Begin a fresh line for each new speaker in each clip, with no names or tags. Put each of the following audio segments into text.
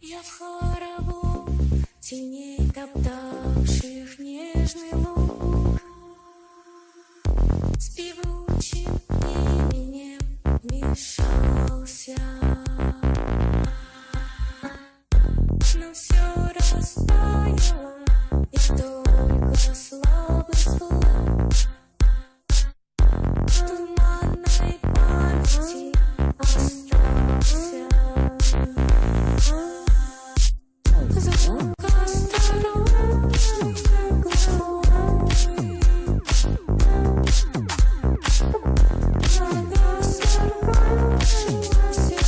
Я в хорову теней, топтавших нежный луг, с певучим именем вмешался, но все растаяло, и только слабый звук в туманной памяти остался. Звук осторожный, глухой, надо сорвавшегося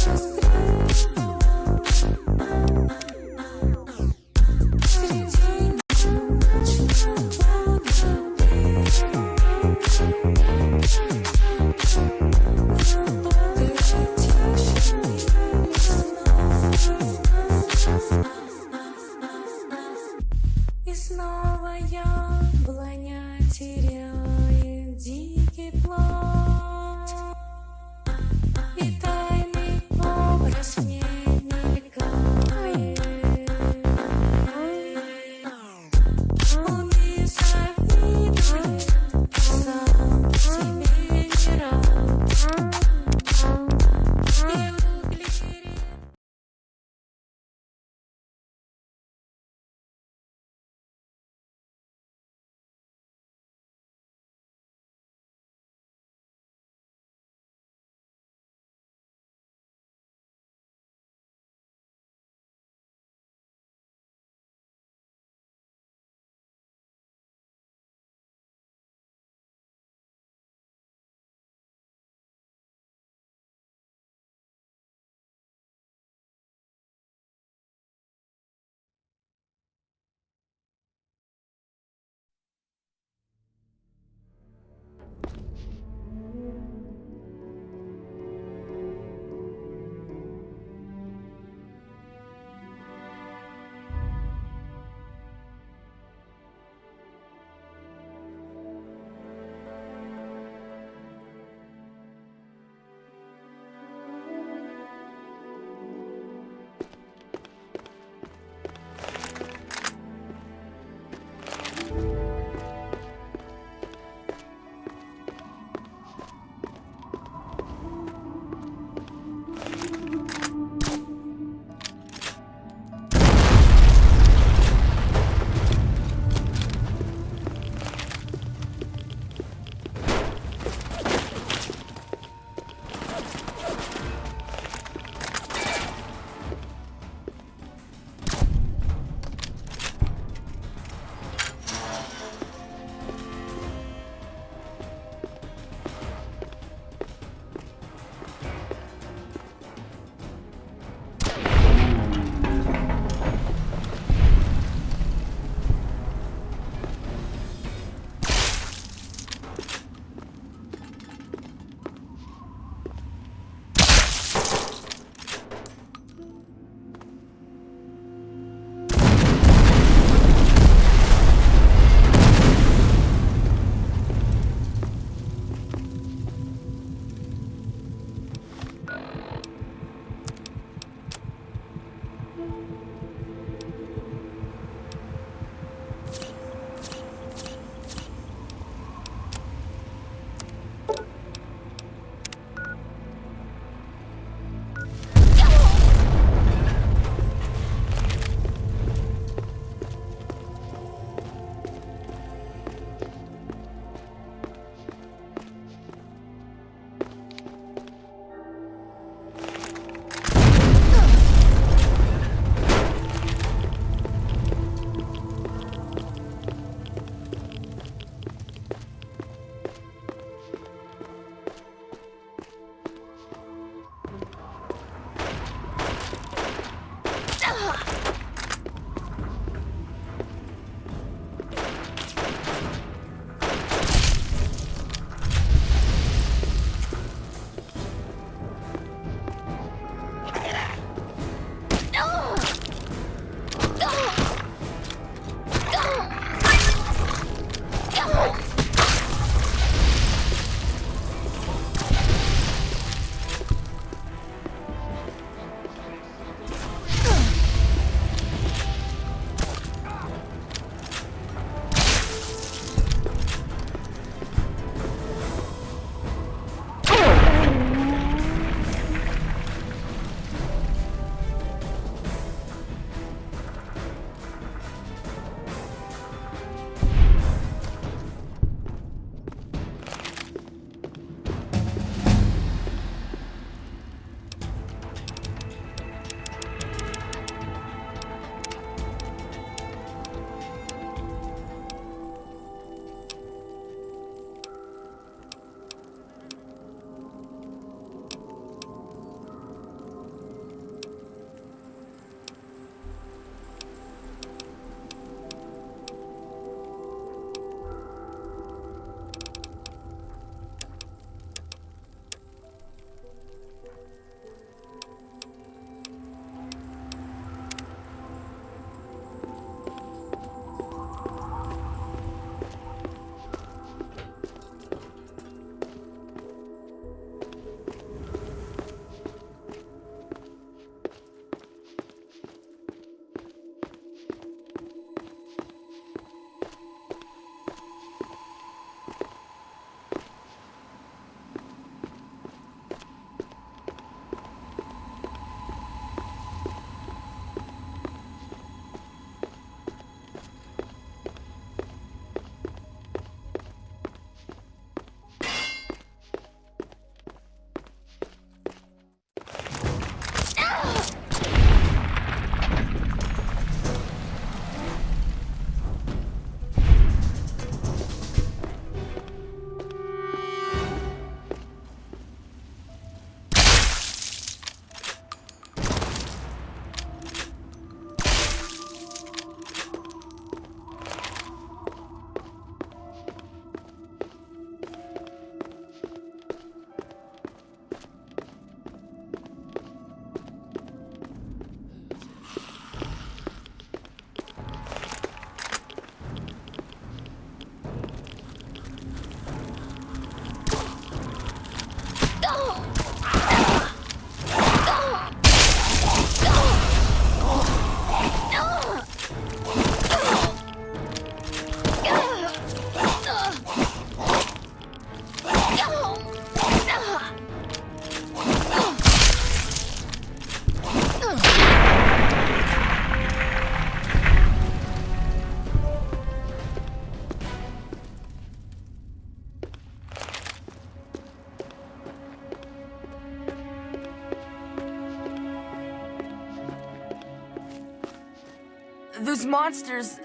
Those monsters,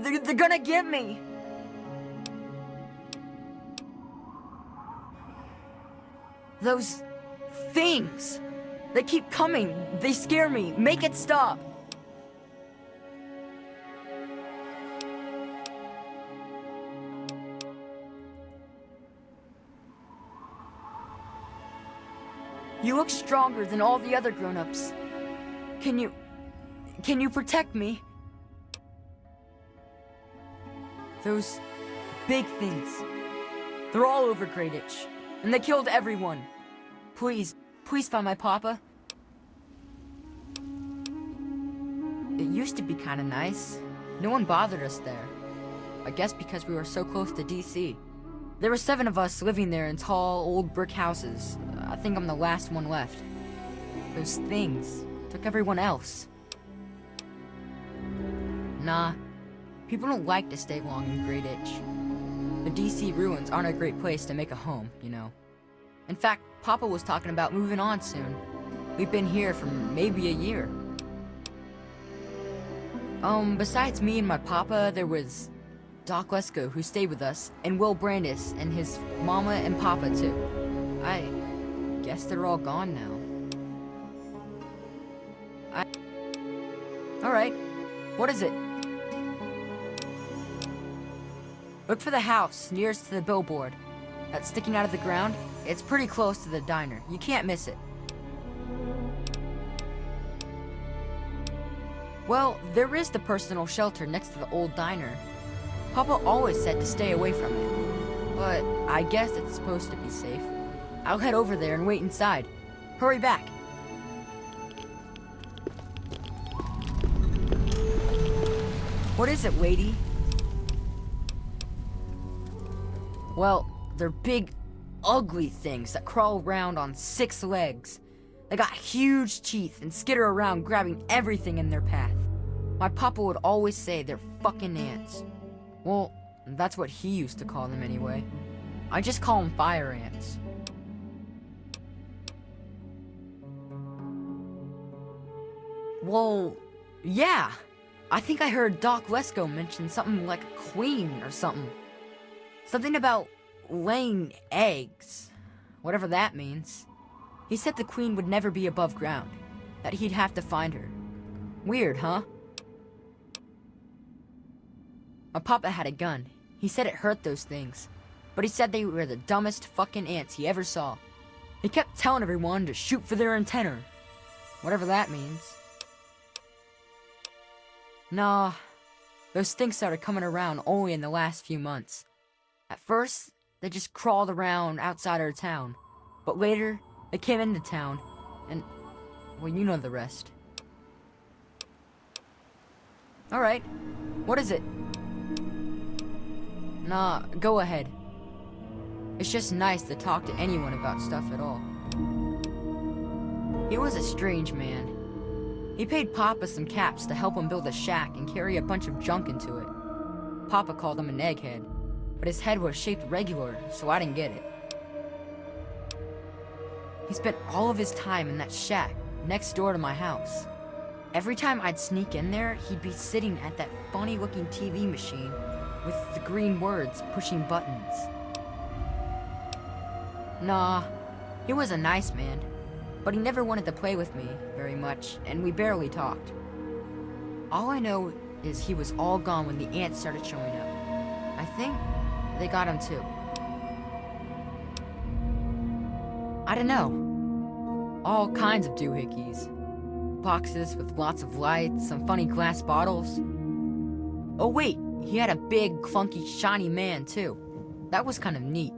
they're gonna get me. Those things, they keep coming. They scare me. Make it stop. You look stronger than all the other grown-ups. Can you protect me? Those big things, they're all over Greyditch, and they killed everyone. Please find my papa. It used to be kinda nice. No one bothered us there. I guess because we were so close to DC. There were 7 of us living there in tall, old brick houses. I think I'm the last one left. Those things took everyone else. Nah, people don't like to stay long in Greyditch. The DC ruins aren't a great place to make a home, you know. In fact, Papa was talking about moving on soon. We've been here for maybe a year. Besides me and my papa, there was Doc Lesko, who stayed with us, and Will Brandis, and his mama and papa, too. I guess they're all gone now. Alright, what is it? Look for the house nearest to the billboard. That's sticking out of the ground. It's pretty close to the diner. You can't miss it. Well, there is the personal shelter next to the old diner. Papa always said to stay away from it. But I guess it's supposed to be safe. I'll head over there and wait inside. Hurry back. What is it, lady? Well, they're big, ugly things that crawl around on 6 legs. They got huge teeth and skitter around grabbing everything in their path. My papa would always say they're fucking ants. Well, that's what he used to call them anyway. I just call them fire ants. Well, yeah. I think I heard Doc Lesko mention something like a queen or something. Something about laying eggs. Whatever that means. He said the queen would never be above ground. That he'd have to find her. Weird, huh? My papa had a gun. He said it hurt those things. But he said they were the dumbest fucking ants he ever saw. He kept telling everyone to shoot for their antenna. Whatever that means. Nah, those things started coming around only in the last few months. At first, they just crawled around outside our town. But later, they came into town, and, well, you know the rest. Alright, what is it? Nah, go ahead. It's just nice to talk to anyone about stuff at all. He was a strange man. He paid Papa some caps to help him build a shack and carry a bunch of junk into it. Papa called him an egghead, but his head was shaped regular, so I didn't get it. He spent all of his time in that shack next door to my house. Every time I'd sneak in there, he'd be sitting at that funny-looking TV machine with the green words pushing buttons. Nah, he was a nice man, but he never wanted to play with me very much, and we barely talked. All I know is he was all gone when the ants started showing up. I think they got him too. I don't know. All kinds of doohickeys. Boxes with lots of lights, some funny glass bottles. Oh wait, he had a big, clunky, shiny man too. That was kind of neat.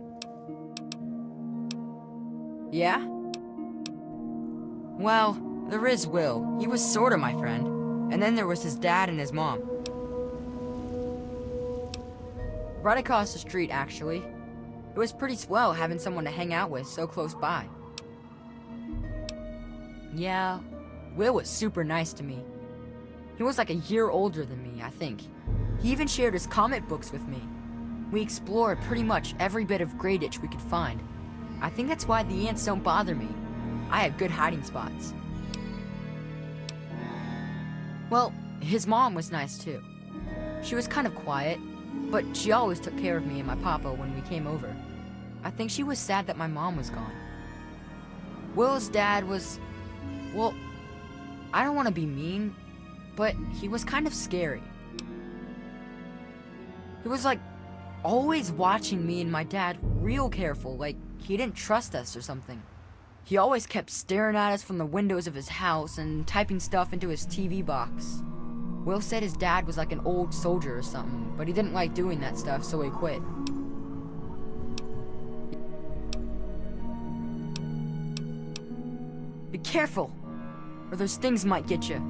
Yeah? Well, there is Will. He was sorta my friend. And then there was his dad and his mom. Right across the street, actually. It was pretty swell having someone to hang out with so close by. Yeah, Will was super nice to me. He was like a year older than me, I think. He even shared his comic books with me. We explored pretty much every bit of Greyditch we could find. I think that's why the ants don't bother me. I have good hiding spots. Well, His mom was nice too. She was kind of quiet, but she always took care of me and my papa when we came over. I think she was sad that my mom was gone. Will's dad was, well, I don't want to be mean, but he was kind of scary. He was like always watching me and my dad real careful, like he didn't trust us or something. He always kept staring at us from the windows of his house and typing stuff into his TV box. Will said his dad was like an old soldier or something, but he didn't like doing that stuff, so he quit. Be careful, or those things might get you.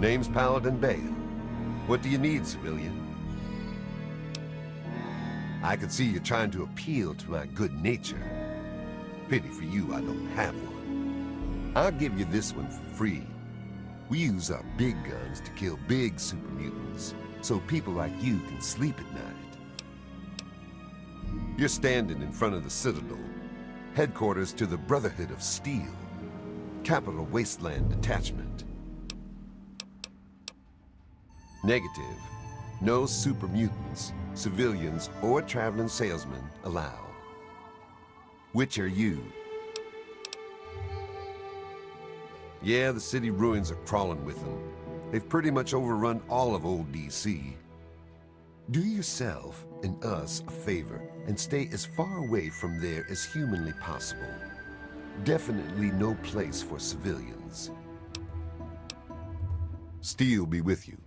Name's Paladin Bale. What do you need, civilian? I can see you're trying to appeal to my good nature. Pity for you I don't have one. I'll give you this one for free. We use our big guns to kill big super mutants, so people like you can sleep at night. You're standing in front of the Citadel, headquarters to the Brotherhood of Steel, Capital Wasteland Detachment. Negative. No super mutants, civilians, or traveling salesmen allowed. Which are you? Yeah, the city ruins are crawling with them. They've pretty much overrun all of old DC. Do yourself and us a favor and stay as far away from there as humanly possible. Definitely no place for civilians. Steel be with you.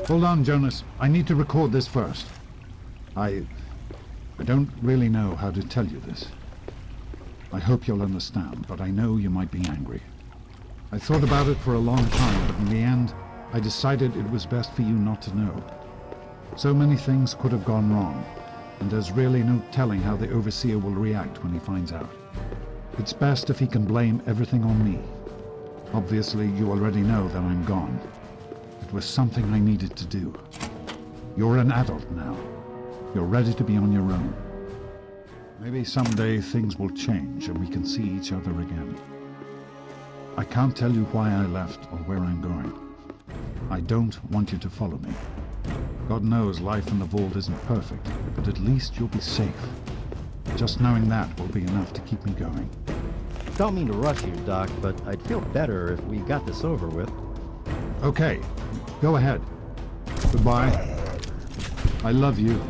Hold on, Jonas. I need to record this first. I don't really know how to tell you this. I hope you'll understand, but I know you might be angry. I thought about it for a long time, but in the end, I decided it was best for you not to know. So many things could have gone wrong, and there's really no telling how the Overseer will react when he finds out. It's best if he can blame everything on me. Obviously, you already know that I'm gone. It was something I needed to do. You're an adult now. You're ready to be on your own. Maybe someday things will change and we can see each other again. I can't tell you why I left or where I'm going. I don't want you to follow me. God knows life in the vault isn't perfect, but at least you'll be safe. Just knowing that will be enough to keep me going.
Don't mean to rush you, Doc, but I'd feel better if we got this over with.
Okay, go ahead. Goodbye. I love you.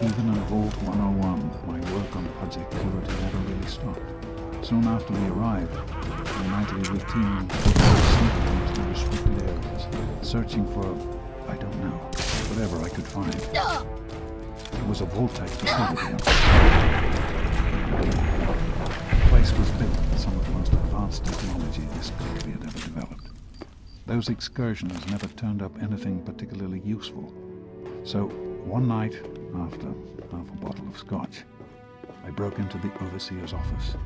Even in Vault 101, my work on Project Purity never really stopped. Soon after we arrived, the nightly routine sneaking into the restricted areas, searching for, I don't know, whatever I could find. It was a Vault-type facility. The place was built with some of the most advanced technology this country had ever developed. Those excursions never turned up anything particularly useful. So, one night, after half a bottle of scotch, I broke into the Overseer's office.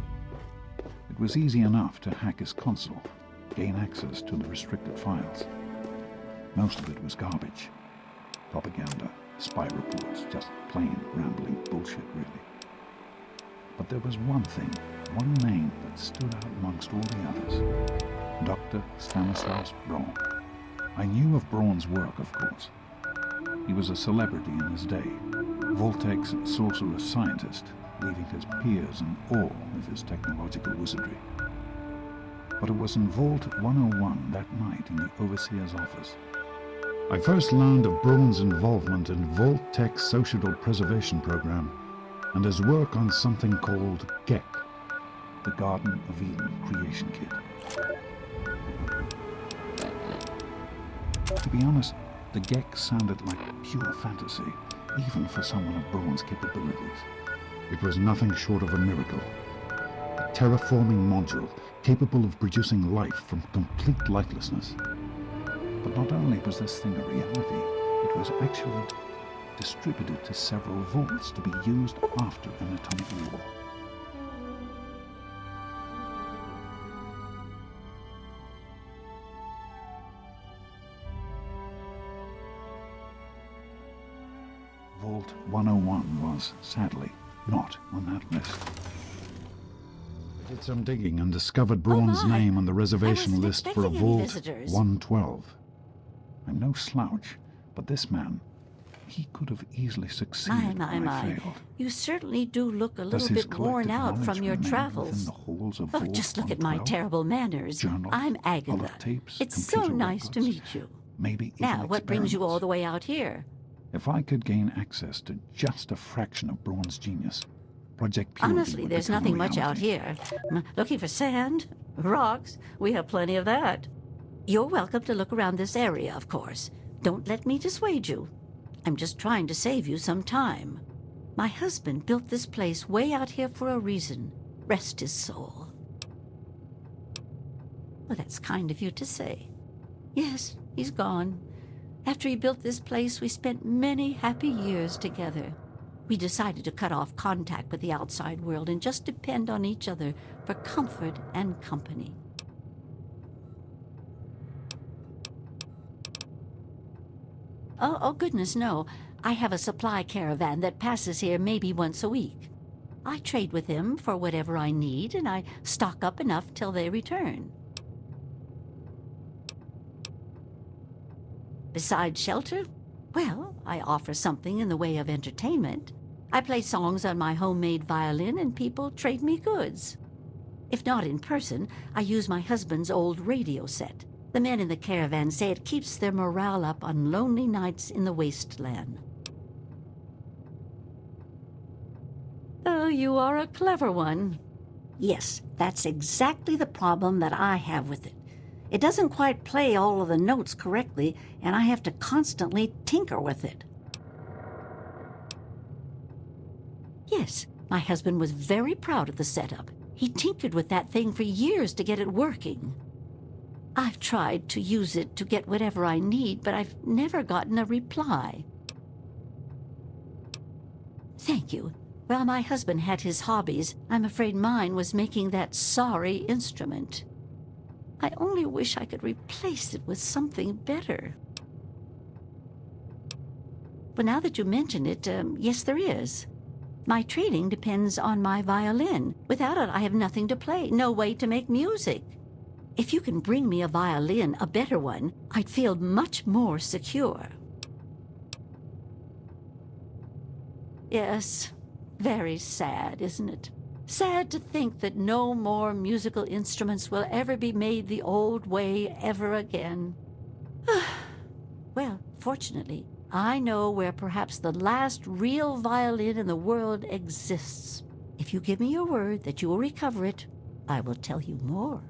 It was easy enough to hack his console, gain access to the restricted files. Most of it was garbage, propaganda, spy reports, just plain rambling bullshit, really. But there was one thing, one name that stood out amongst all the others. Dr. Stanislaus Braun. I knew of Braun's work, of course. He was a celebrity in his day, Voltek's sorcerous scientist, leaving his peers in awe of his technological wizardry. But it was in Vault 101 that night in the Overseer's office. I first learned of Braun's involvement in Voltek's Societal Preservation Program and his work on something called GECK, the Garden of Eden Creation Kit. To be honest, the GECK sounded like pure fantasy, even for someone of Braun's capabilities. It was nothing short of a miracle. A terraforming module capable of producing life from complete lifelessness. But not only was this thing a reality, it was actually distributed to several vaults to be used after an atomic war. Vault 101 was, sadly, not on that list. I did some digging and discovered Braun's
my.
name on the reservation
wasn't
list for a
expecting any
Vault
visitors.
112. I'm no slouch, but this man, he could have easily succeeded when I failed.
You certainly do look a
Does
little
his
bit worn
collective
out
knowledge
from your
remain within
travels.
the halls of
Oh,
Vault
just look at my
112?
terrible manners.
Journals,
I'm
full
Agatha.
of tapes,
It's so
computer
nice to
records,
meet you.
Maybe even
Now, what brings you all
experiments.
the way out here?
If I could gain access to just a fraction of Braun's genius, Project Purity
Honestly,
would
there's
become
nothing
a
much out
reality.
here. Looking for sand? Rocks? We have plenty of that. You're welcome to look around this area, of course. Don't let me dissuade you. I'm just trying to save you some time. My husband built this place way out here for a reason. Rest his soul. Well, that's kind of you to say. Yes, he's gone. After he built this place, we spent many happy years together. We decided to cut off contact with the outside world and just depend on each other for comfort and company. Oh, goodness, no. I have a supply caravan that passes here maybe once a week. I trade with him for whatever I need, and I stock up enough till they return. Besides shelter, well, I offer something in the way of entertainment. I play songs on my homemade violin and people trade me goods. If not in person, I use my husband's old radio set. The men in the caravan say it keeps their morale up on lonely nights in the wasteland. Oh, you are a clever one. Yes, that's exactly the problem that I have with it. It doesn't quite play all of the notes correctly, and I have to constantly tinker with it. Yes, my husband was very proud of the setup. He tinkered with that thing for years to get it working. I've tried to use it to get whatever I need, but I've never gotten a reply. Thank you. While my husband had his hobbies, I'm afraid mine was making that sorry instrument. I only wish I could replace it with something better. But now that you mention it, yes, there is. My trading depends on my violin. Without it, I have nothing to play, no way to make music. If you can bring me a violin, a better one, I'd feel much more secure. Yes, very sad, isn't it? Sad to think that no more musical instruments will ever be made the old way ever again. Well, fortunately, I know where perhaps the last real violin in the world exists. If you give me your word that you will recover it, I will tell you more.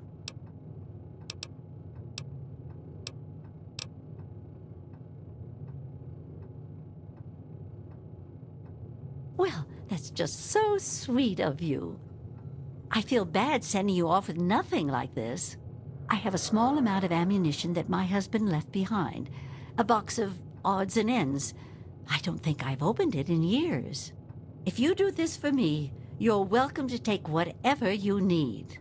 Well, that's just so sweet of you. I feel bad sending you off with nothing like this. I have a small amount of ammunition that my husband left behind. A box of odds and ends. I don't think I've opened it in years. If you do this for me, you're welcome to take whatever you need.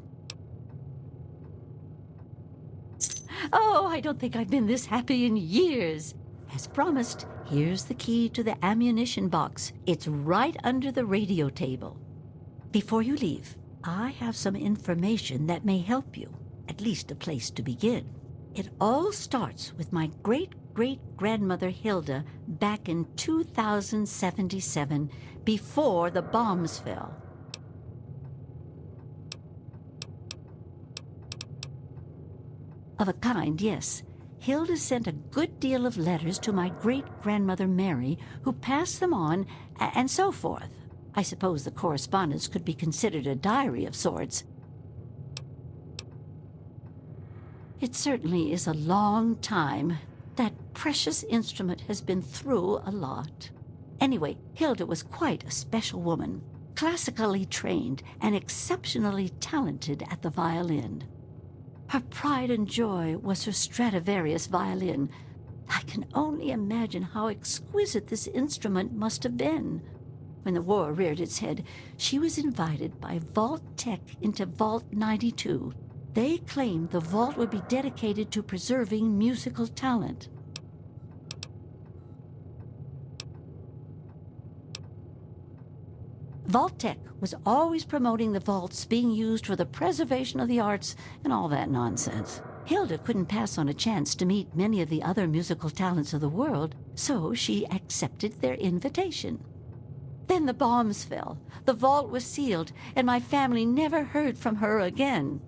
Oh, I don't think I've been this happy in years. As promised, here's the key to the ammunition box. It's right under the radio table. Before you leave, I have some information that may help you, at least a place to begin. It all starts with my great-great-grandmother Hilda back in 2077, before the bombs fell. Of a kind, yes. Hilda sent a good deal of letters to my great-grandmother Mary, who passed them on, and so forth. I suppose the correspondence could be considered a diary of sorts. It certainly is a long time. That precious instrument has been through a lot. Anyway, Hilda was quite a special woman, classically trained and exceptionally talented at the violin. Her pride and joy was her Stradivarius violin. I can only imagine how exquisite this instrument must have been. When the war reared its head, she was invited by Vault Tech into Vault 92. They claimed the vault would be dedicated to preserving musical talent. Vault-Tec was always promoting the vaults being used for the preservation of the arts and all that nonsense. Hilda couldn't pass on a chance to meet many of the other musical talents of the world, so she accepted their invitation. Then the bombs fell, the vault was sealed, and my family never heard from her again.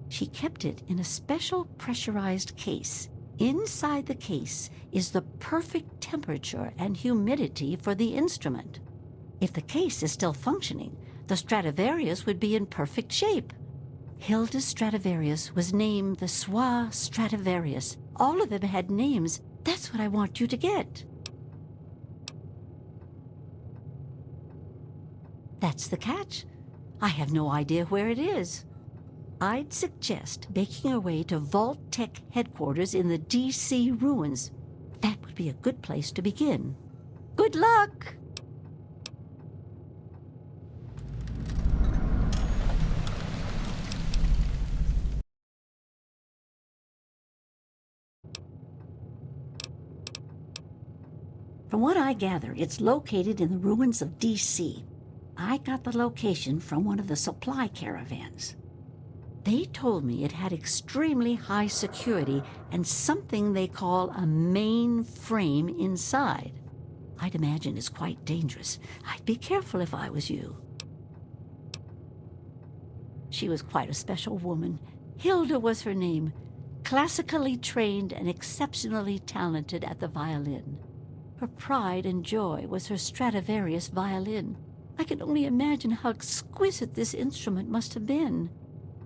She kept it in a special pressurized case. Inside the case is the perfect temperature and humidity for the instrument. If the case is still functioning, the Stradivarius would be in perfect shape. Hilda's Stradivarius was named the Swa Stradivarius. All of them had names. That's what I want you to get. That's the catch. I have no idea where it is. I'd suggest making our way to Vault Tech headquarters in the D.C. ruins. That would be a good place to begin. Good luck! From what I gather, it's located in the ruins of D.C. I got the location from one of the supply caravans. They told me it had extremely high security and something they call a mainframe inside. I'd imagine it's quite dangerous. I'd be careful if I was you. She was quite a special woman. Hilda was her name. Classically trained and exceptionally talented at the violin. Her pride and joy was her Stradivarius violin. I can only imagine how exquisite this instrument must have been.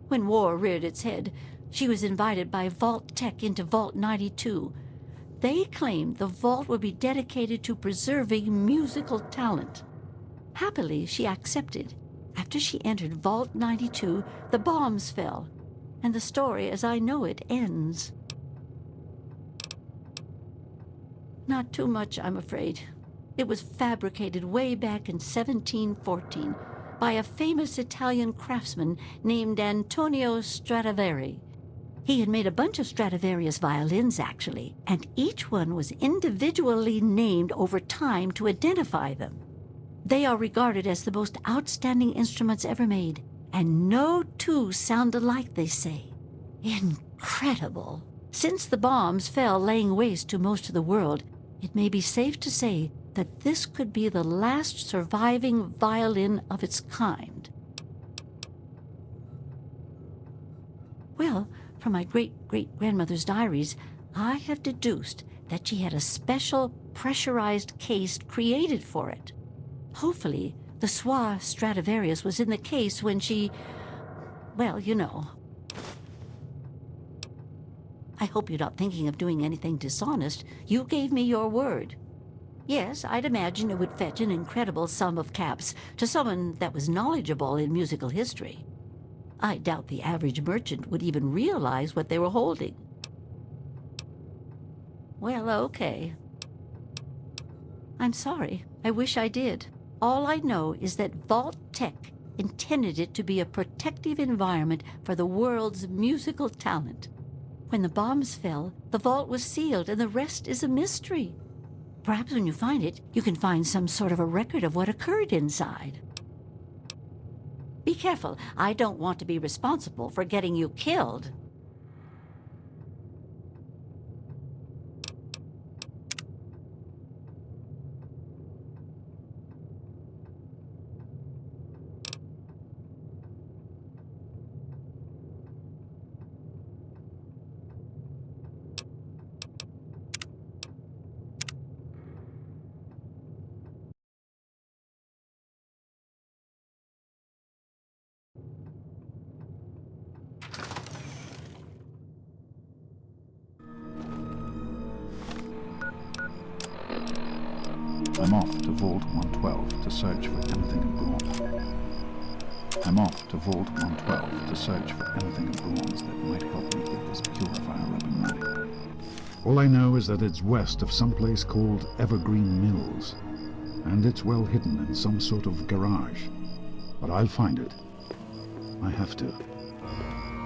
When war reared its head, she was invited by Vault Tech into Vault 92. They claimed the vault would be dedicated to preserving musical talent. Happily, she accepted. After she entered Vault 92, the bombs fell, and the story as I know it ends. Not too much, I'm afraid. It was fabricated way back in 1714 by a famous Italian craftsman named Antonio Stradivari. He had made a bunch of Stradivarius violins, actually, and each one was individually named over time to identify them. They are regarded as the most outstanding instruments ever made, and no two sound alike, they say. Incredible! Since the bombs fell laying waste to most of the world, it may be safe to say that this could be the last surviving violin of its kind. Well, from my great-great-grandmother's diaries, I have deduced that she had a special pressurized case created for it. Hopefully, the Swa Stradivarius was in the case when she... well, you know. I hope you're not thinking of doing anything dishonest. You gave me your word. Yes, I'd imagine it would fetch an incredible sum of caps to someone that was knowledgeable in musical history. I doubt the average merchant would even realize what they were holding. Well, okay. I'm sorry. I wish I did. All I know is that Vault Tech intended it to be a protective environment for the world's musical talent. When the bombs fell, the vault was sealed and the rest is a mystery. Perhaps when you find it, you can find some sort of a record of what occurred inside. Be careful. I don't want to be responsible for getting you killed.
I'm off to Vault 112 to search for anything of Braun. I'm off to Vault 112 to search for anything of Braun's that might help me get this purifier up and running. All I know is that it's west of some place called Evergreen Mills, and it's well hidden in some sort of garage. But I'll find it. I have to.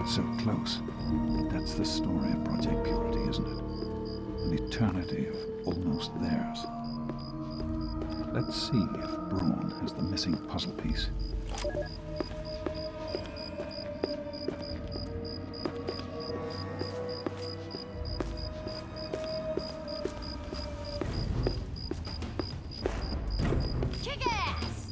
It's so close. That's the story of Project Purity, isn't it? An eternity of almost theirs. Let's see if Braun has the missing puzzle piece.
Kick ass!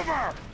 Cover!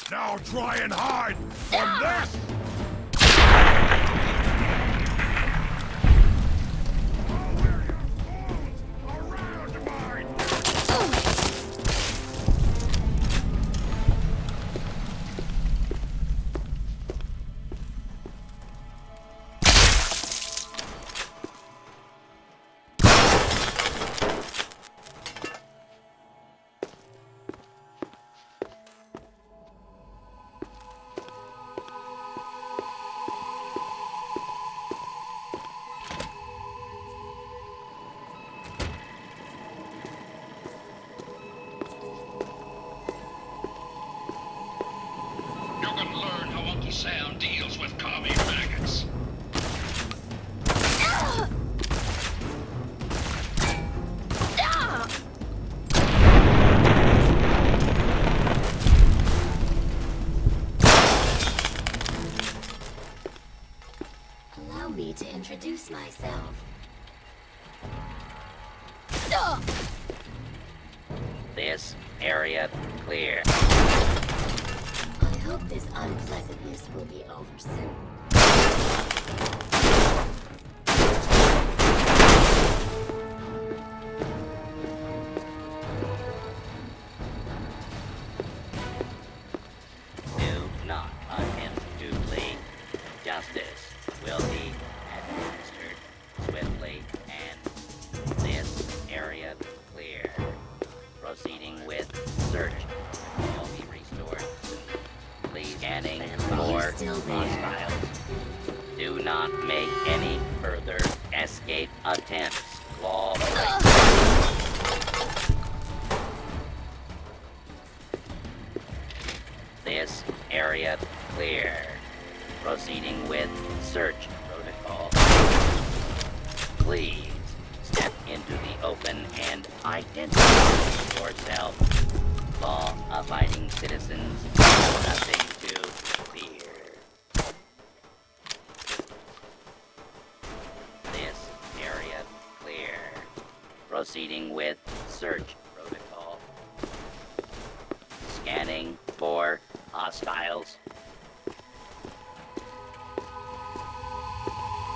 Now try and hide from this! Around mine!
You're gonna learn how Uncle Sam deals with commie maggots.
Allow me to introduce myself.
This area clear.
I hope this unpleasantness will be over soon.
Do not attempt to flee. Justice will be administered swiftly and this area clear. Proceeding with search will be restored. Please scanning for
still there?
hostiles. Do not make any further escape attempts. Law This area clear. Proceeding with search protocol. Please step into the open and identify yourself. Law-abiding citizens have nothing to fear. This area clear. Proceeding with search protocol. Scanning for hostiles.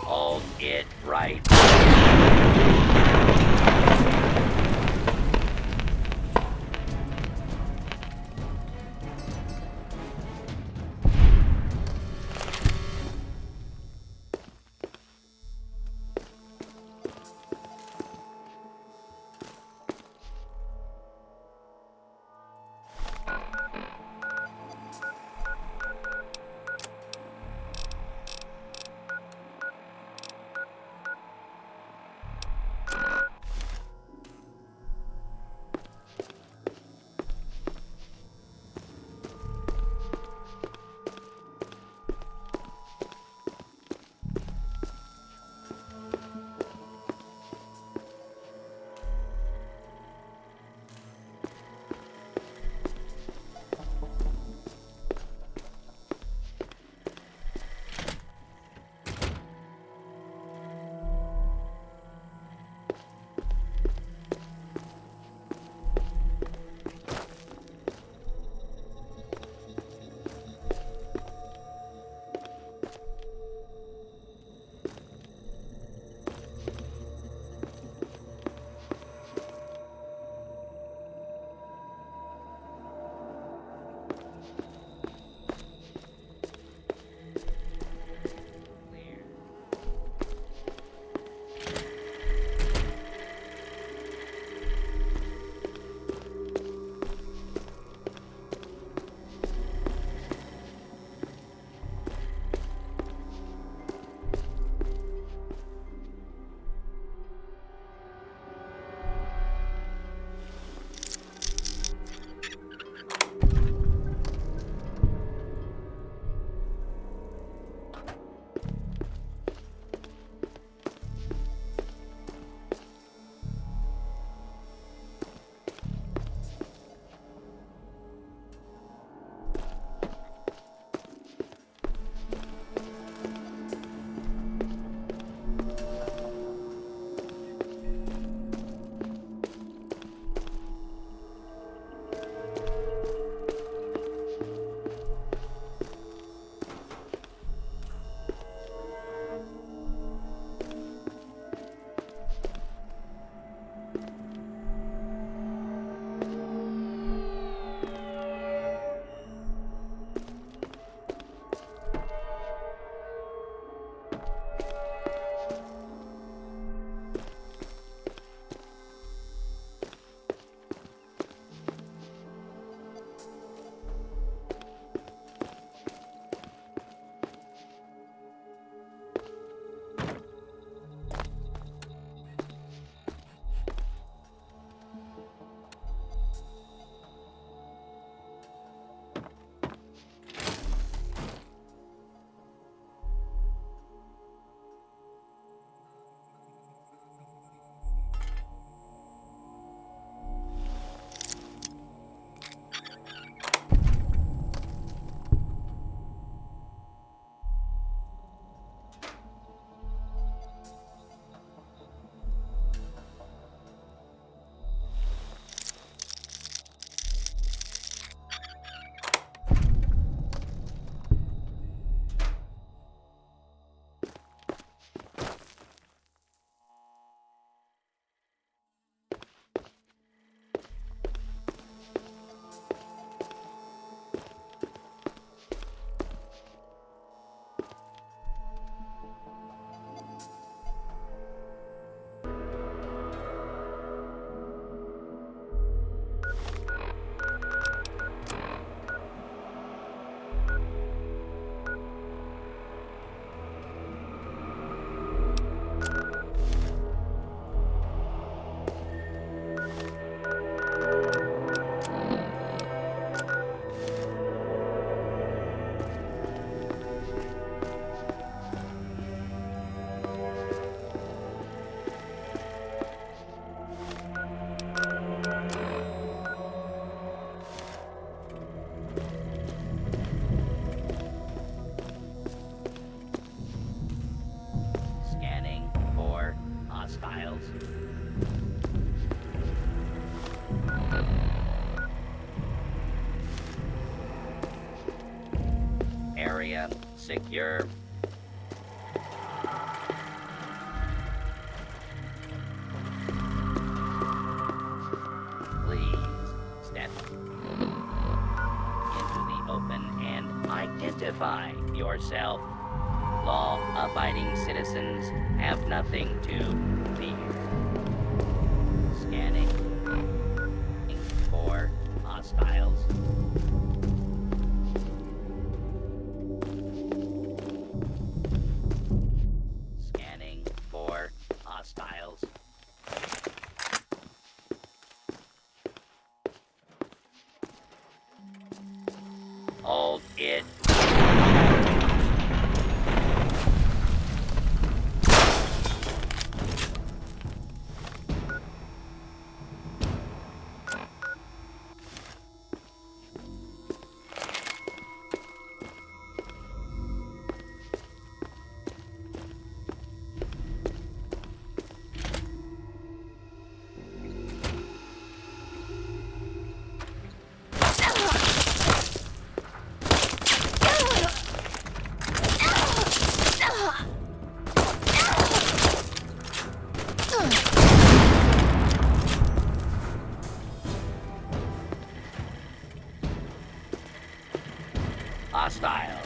Hold it right. area secure. Please step into the open and identify yourself. Law-abiding citizens have nothing to fear. Scanning for hostiles. Scanning for hostiles. Hold it. Hostile.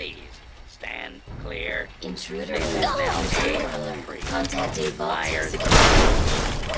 Please, stand clear.
Intruder
This
alert.
is
Intruder
LG.
alert.
Free.
Contacting vault
Fire.
security.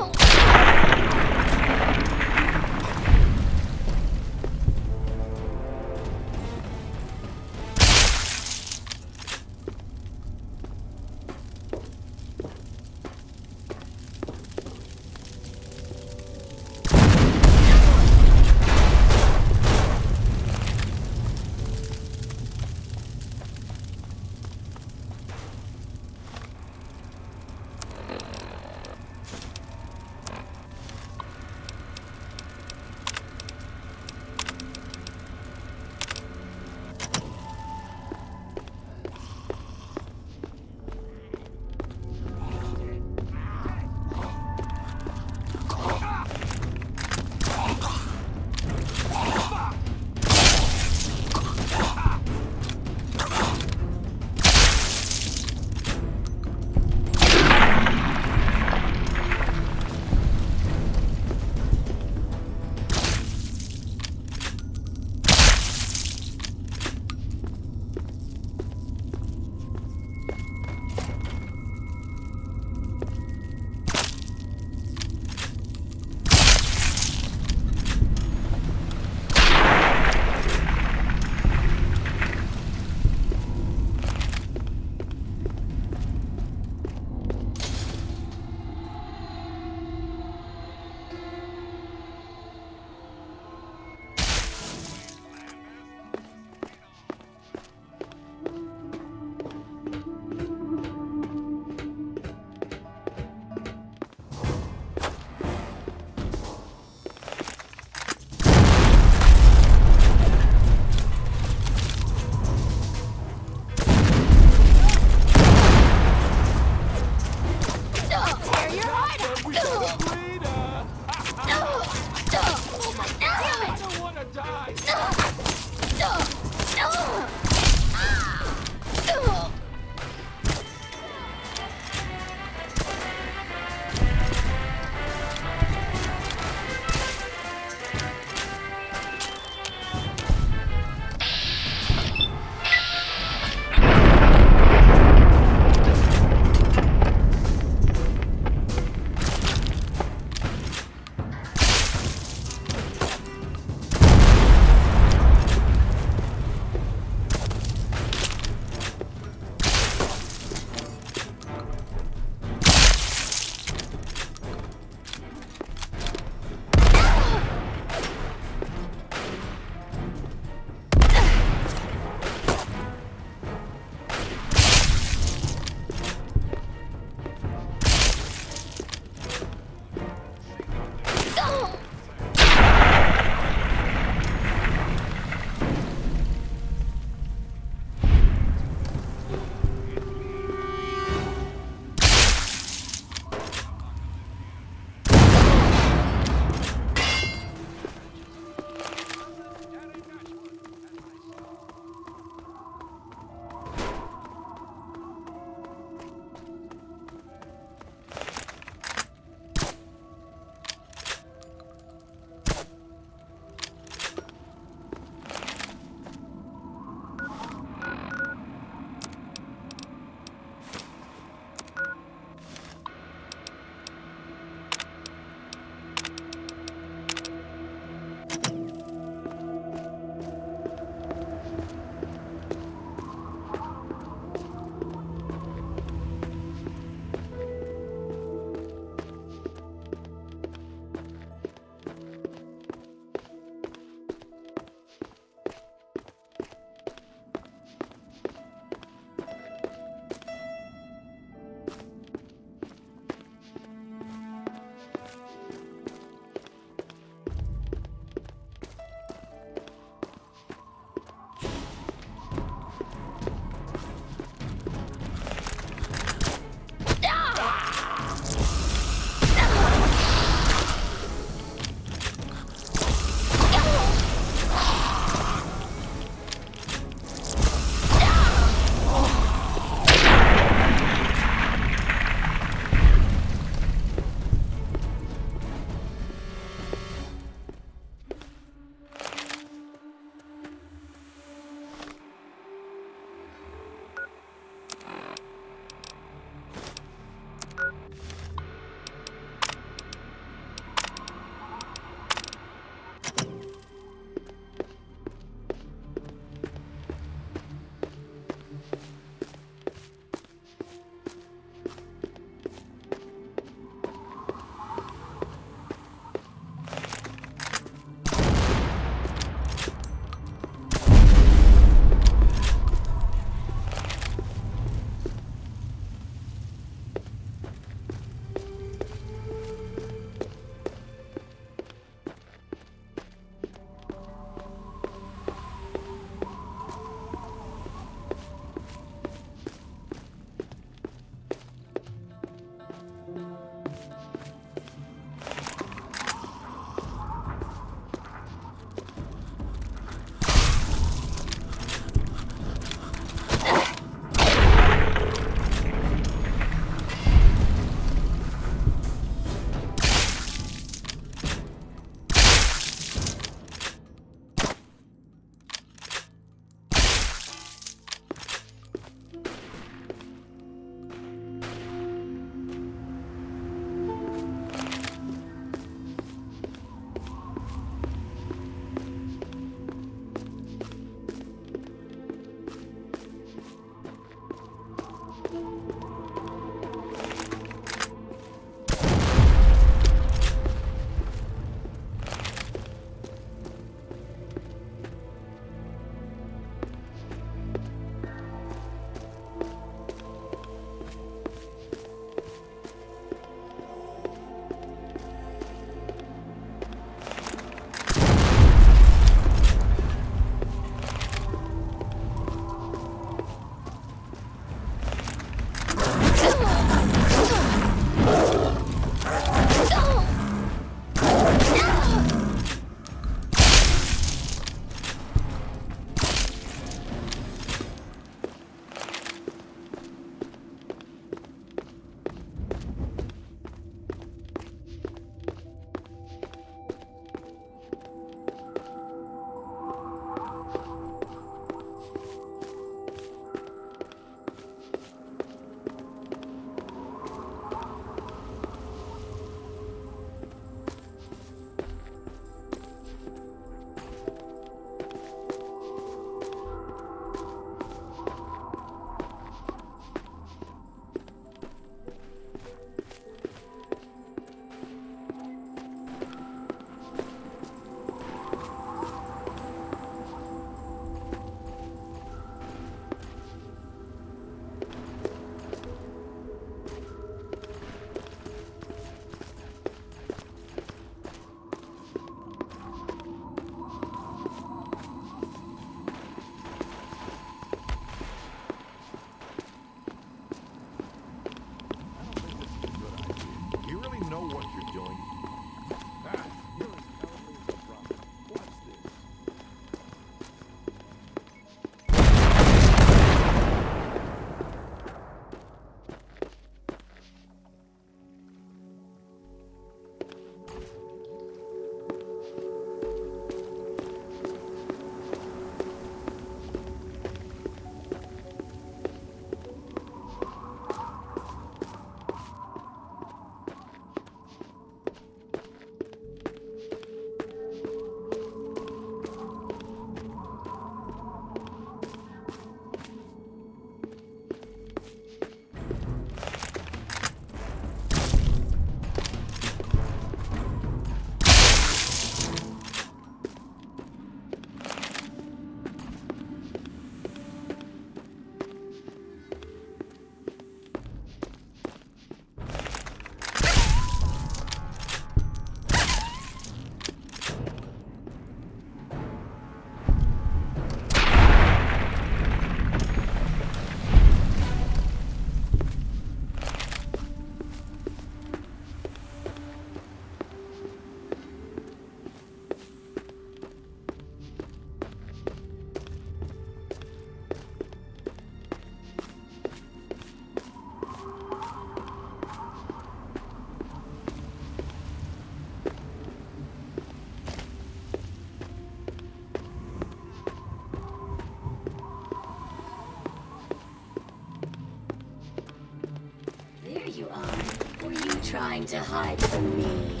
trying to hide from me.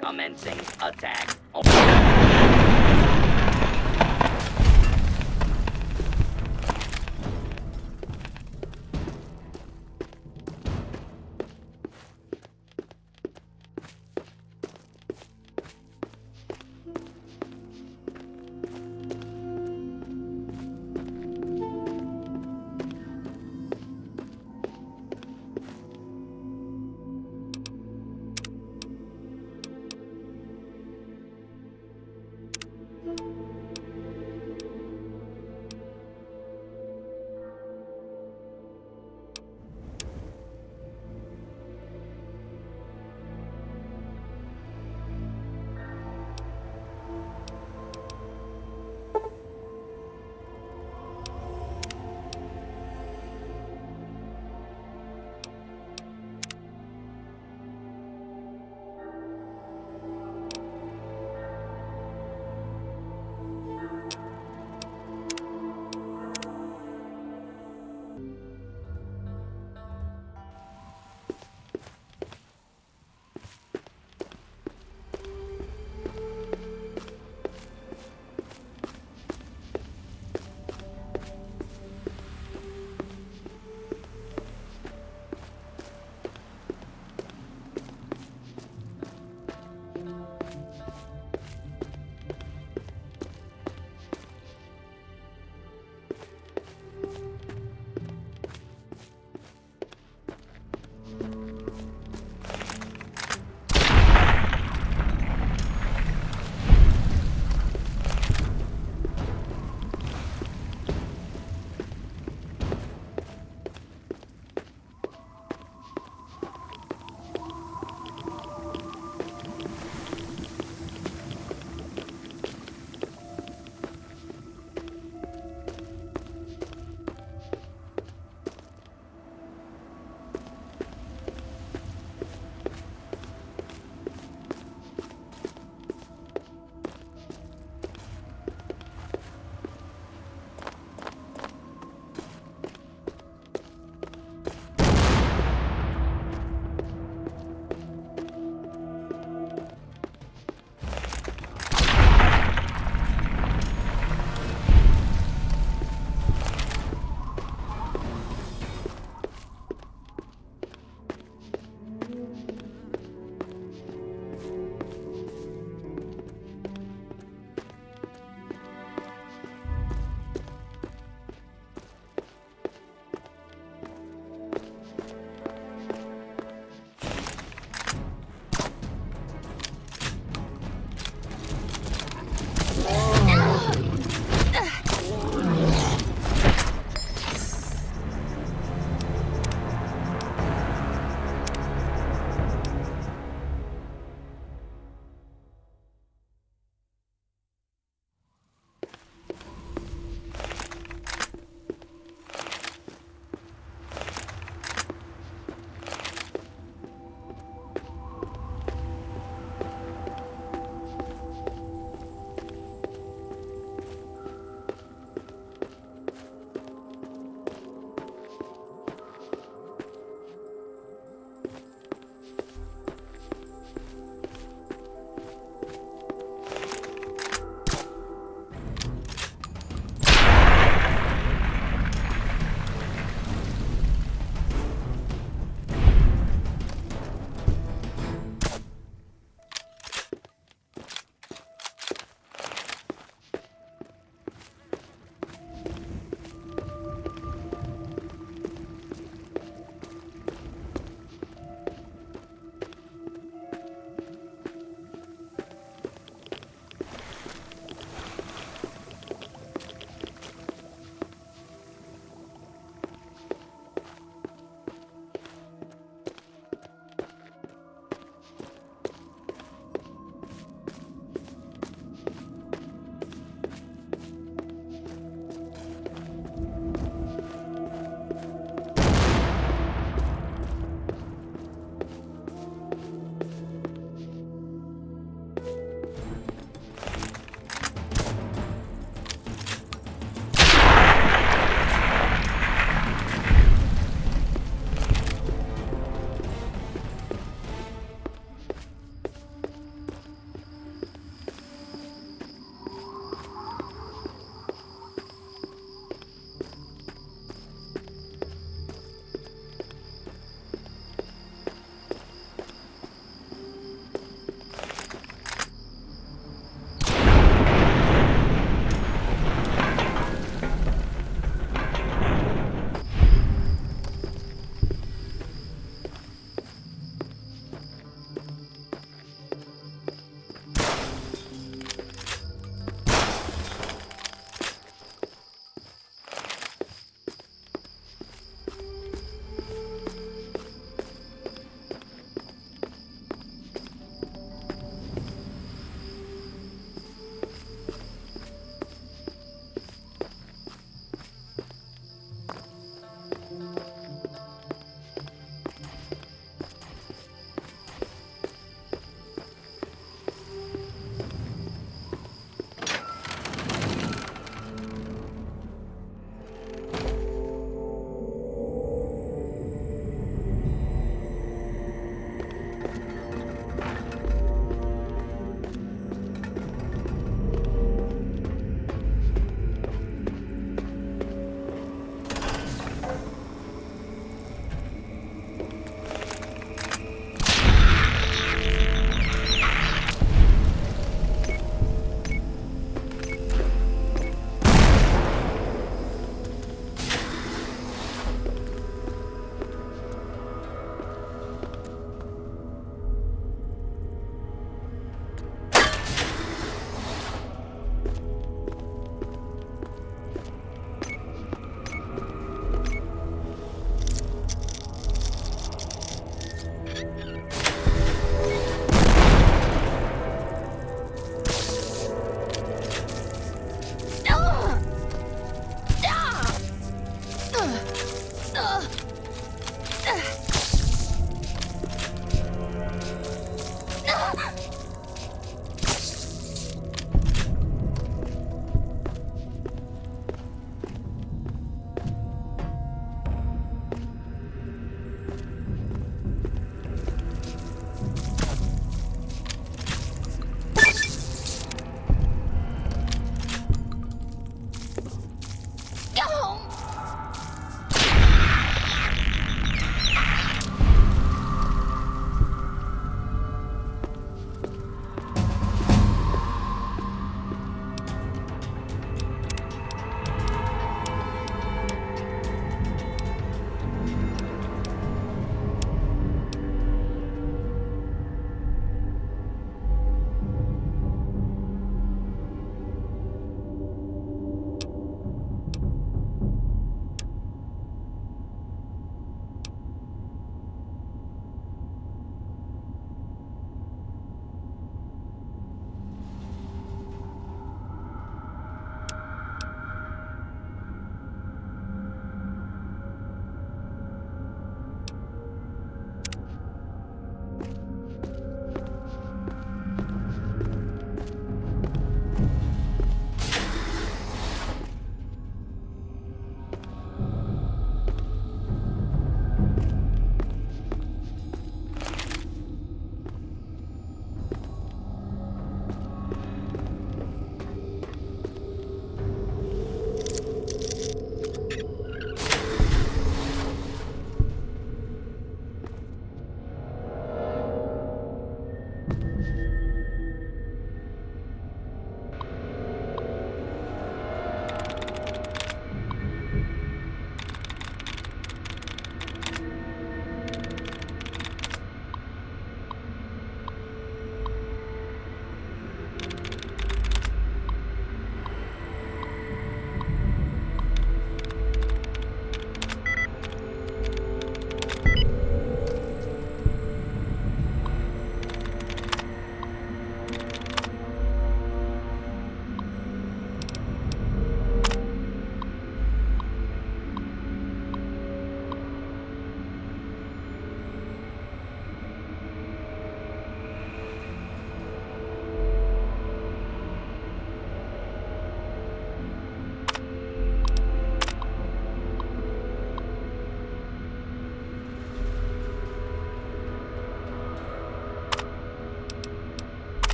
Commencing attack.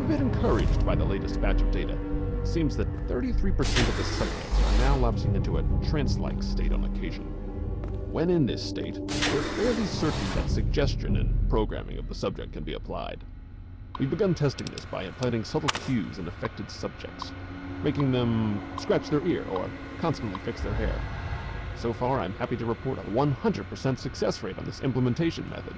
bit encouraged by the latest batch of data. It seems that 33% of the subjects are now lapsing into a trance-like state on occasion. When in this state, we're fairly certain that suggestion and programming of the subject can be applied. We've begun testing this by implanting subtle cues in affected subjects, making them scratch their ear or constantly fix their hair. So far, I'm happy to report a 100% success rate on this implementation method.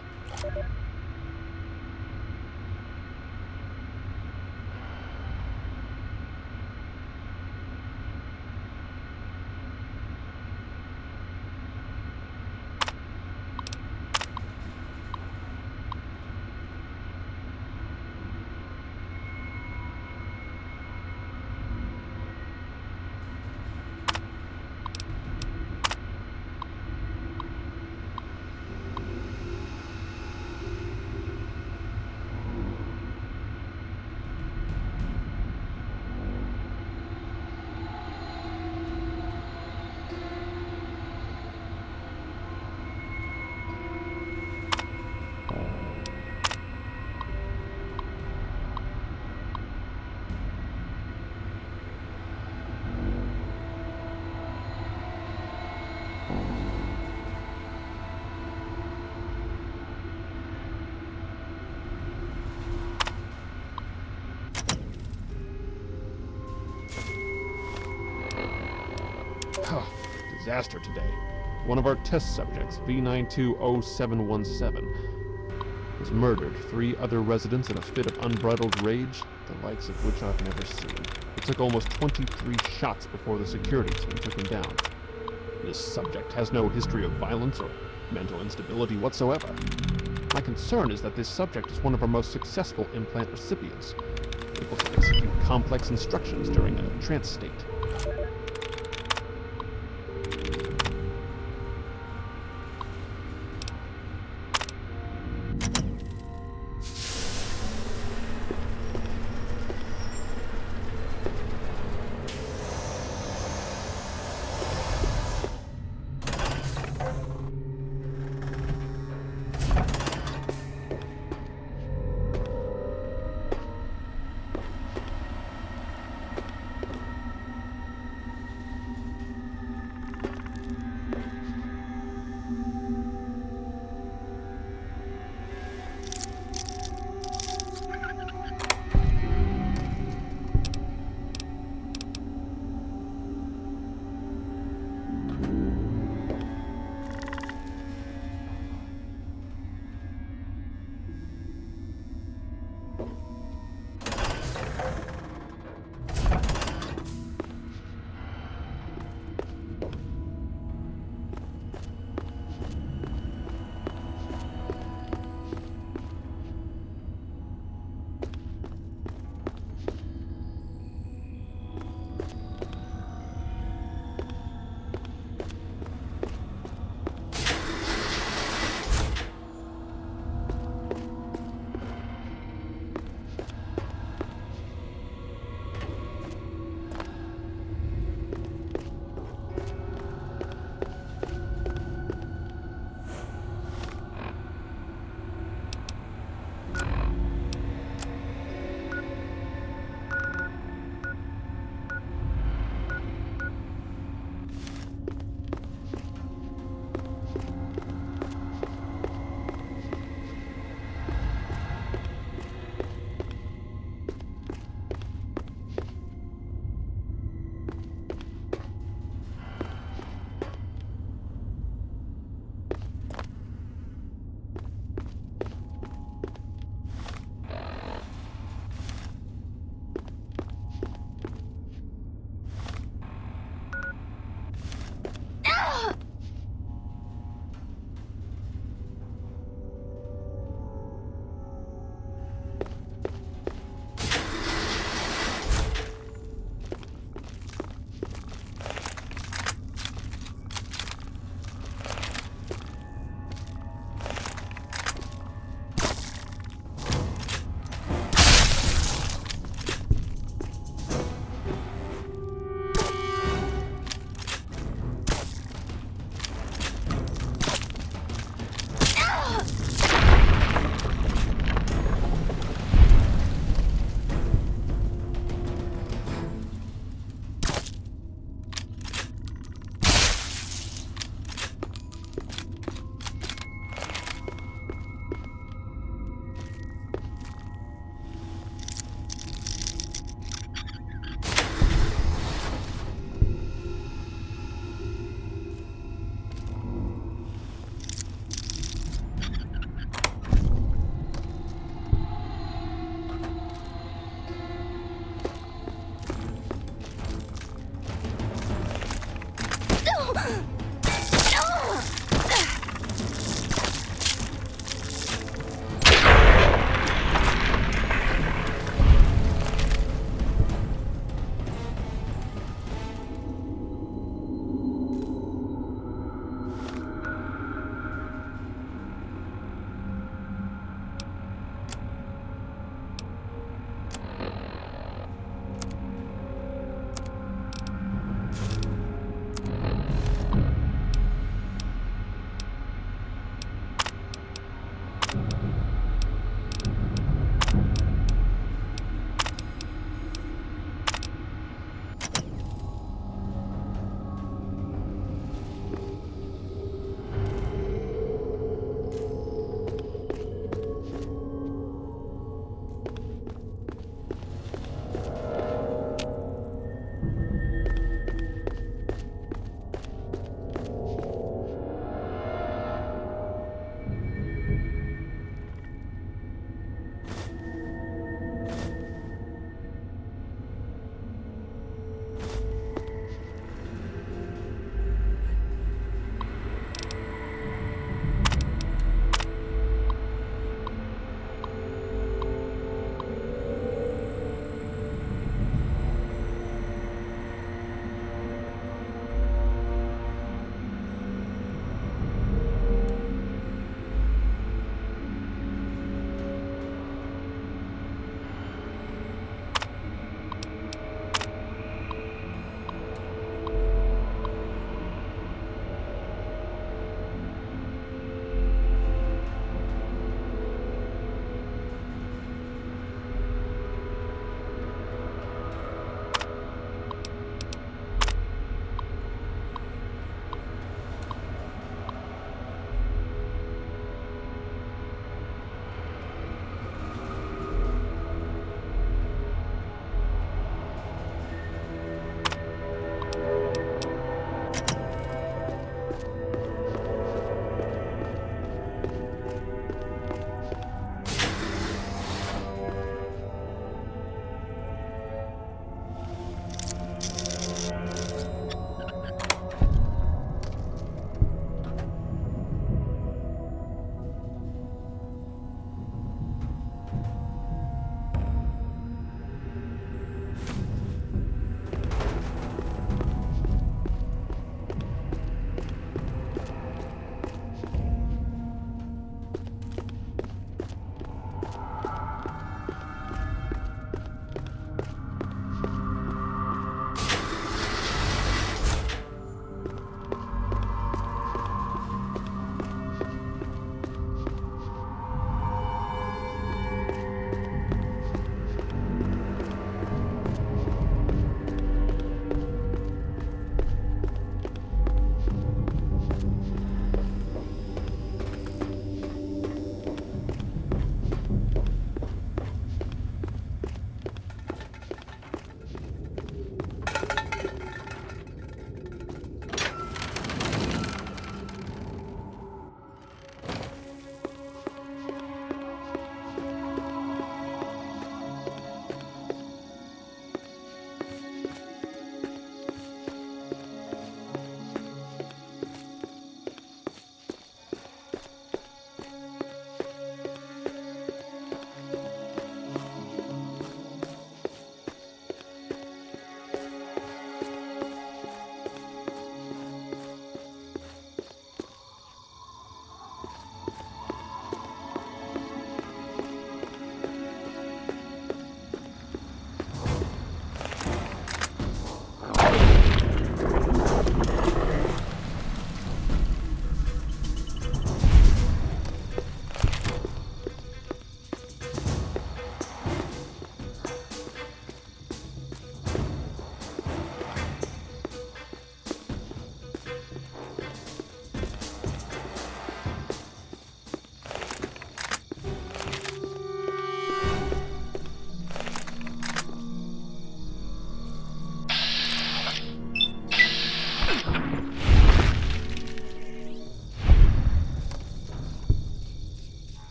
Disaster today. One of our test subjects, V920717, was murdered. 3 other residents in a fit of unbridled rage, the likes of which I've never seen. It took almost 23 shots before the security team took him down. This subject has no history of violence or mental instability whatsoever. My concern is that this subject is one of our most successful implant recipients, able to execute complex instructions during a trance state.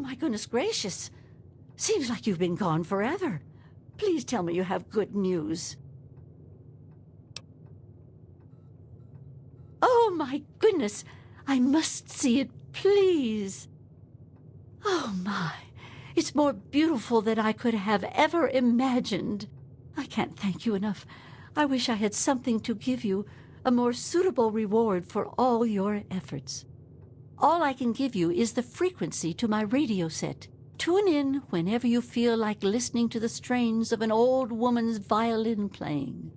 my goodness gracious. Seems like you've been gone forever. Please tell me you have good news. Oh, my goodness. I must see it, please. Oh, my. It's more beautiful than I could have ever imagined. I can't thank you enough. I wish I had something to give you, a more suitable reward for all your efforts. All I can give you is the frequency to my radio set. Tune in whenever you feel like listening to the strains of an old woman's violin playing.